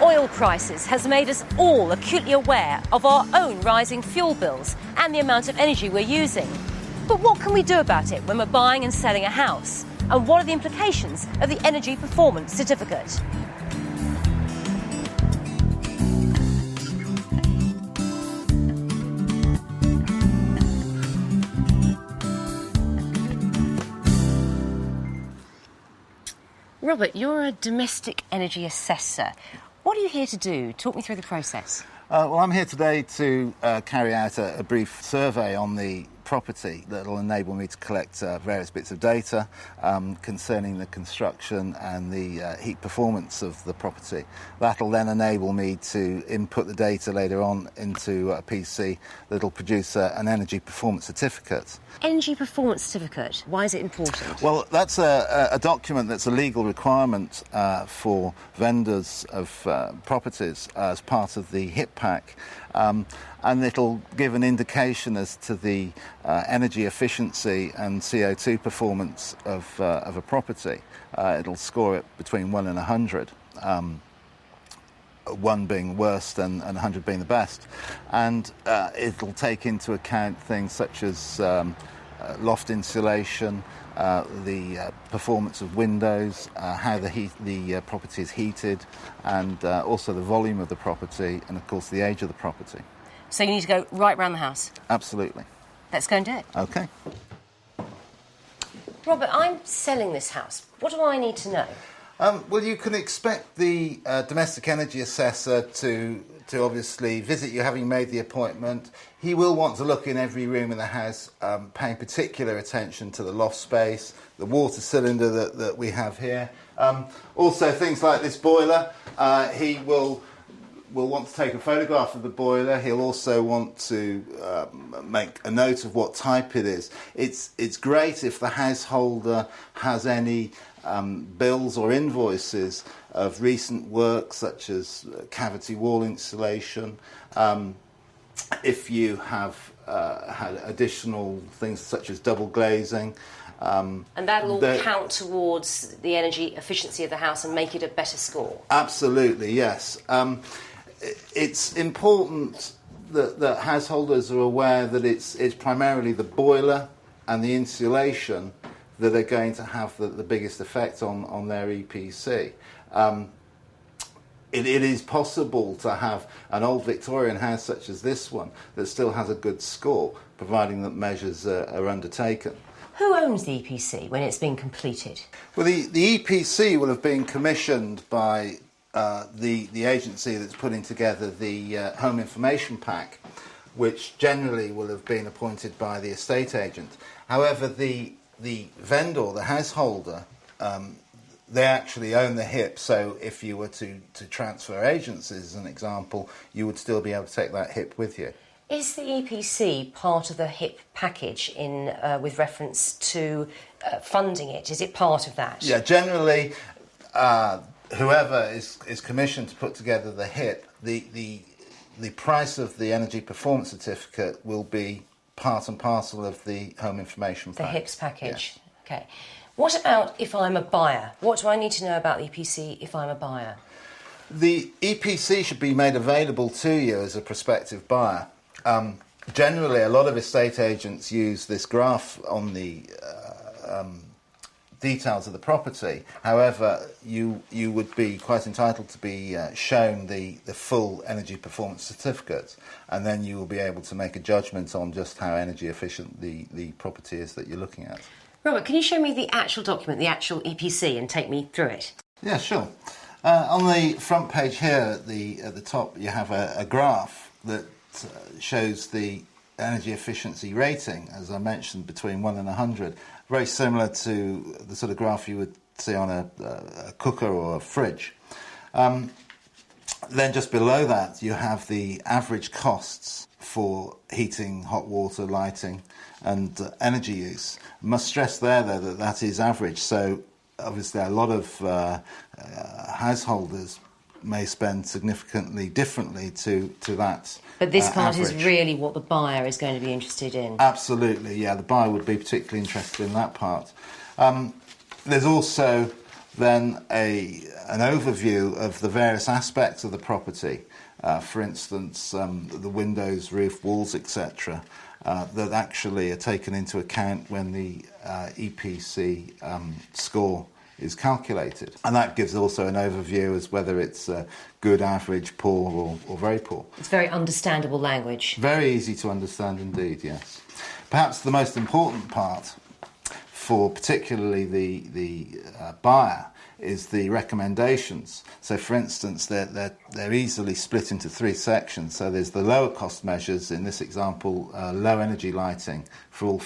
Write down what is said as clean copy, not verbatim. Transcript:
oil crisis has made us all acutely aware of our own rising fuel bills and the amount of energy we're using. But what can we do about it when we're buying and selling a house? And what are the implications of the Energy Performance Certificate? Robert, you're a domestic energy assessor. What are you here to do? Talk me through the process. Well, I'm here today to carry out a brief survey on the property that will enable me to collect various bits of data concerning the construction and the heat performance of the property. That will then enable me to input the data later on into a PC that will produce an Energy Performance Certificate. Energy Performance Certificate, why is it important? Well, that's a document that's a legal requirement for vendors of properties as part of the HIP pack. And it'll give an indication as to the energy efficiency and CO2 performance of a property. It'll score it between 1 and 100, 1 being worst and 100 being the best. And it'll take into account things such as loft insulation, the performance of windows, how the property is heated, and also the volume of the property, and of course the age of the property. So you need to go right round the house? Absolutely. Let's go and do it. OK. Robert, I'm selling this house. What do I need to know? Well, you can expect the domestic energy assessor to obviously visit you, having made the appointment. He will want to look in every room in the house, paying particular attention to the loft space, the water cylinder that we have here. Also, things like this boiler. He will want to take a photograph of the boiler. He'll also want to make a note of what type it is. It's great if the householder has any bills or invoices of recent work, such as cavity wall insulation. If you have had additional things such as double glazing. And that'll all count towards the energy efficiency of the house and make it a better score? Absolutely, yes. It's important that householders are aware that it's primarily the boiler and the insulation that are going to have the biggest effect on their EPC. It is possible to have an old Victorian house such as this one that still has a good score, providing that measures are undertaken. Who owns the EPC when it's been completed? Well, the EPC will have been commissioned by the agency that's putting together the Home Information Pack, which generally will have been appointed by the estate agent. However, the vendor, the householder, they actually own the HIP, so if you were to transfer agencies, as an example, you would still be able to take that HIP with you. Is the EPC part of the HIP package with reference to funding it? Is it part of that? Yeah, generally, whoever is commissioned to put together the HIP, the price of the Energy Performance Certificate will be part and parcel of the Home Information Pack. The HIPS package. Yes. Okay. What about if I'm a buyer? What do I need to know about the EPC if I'm a buyer? The EPC should be made available to you as a prospective buyer. Generally, a lot of estate agents use this graph on the details of the property. However, you would be quite entitled to be shown the full Energy Performance Certificate, and then you will be able to make a judgment on just how energy efficient the property is that you're looking at. Robert, can you show me the actual document, the actual EPC, and take me through it? Yeah, sure. On the front page here, at the top, you have a graph that shows the energy efficiency rating, as I mentioned, between 1 and 100. Very similar to the sort of graph you would see on a cooker or a fridge. Then just below that, you have the average costs for heating, hot water, lighting, and energy use. I must stress there, though, that is average. So obviously a lot of householders may spend significantly differently to that. But this part average. is really what the buyer is going to be interested in. Absolutely, yeah. The buyer would be particularly interested in that part. There's also then an overview of the various aspects of the property, for instance, the windows, roof, walls, etc., that actually are taken into account when the EPC score is calculated. And that gives also an overview as whether it's good, average, poor or very poor. It's very understandable language. Very easy to understand indeed, yes. Perhaps the most important part for particularly the buyer is the recommendations. So, for instance, they're easily split into three sections. So there's the lower cost measures, in this example, low energy lighting for all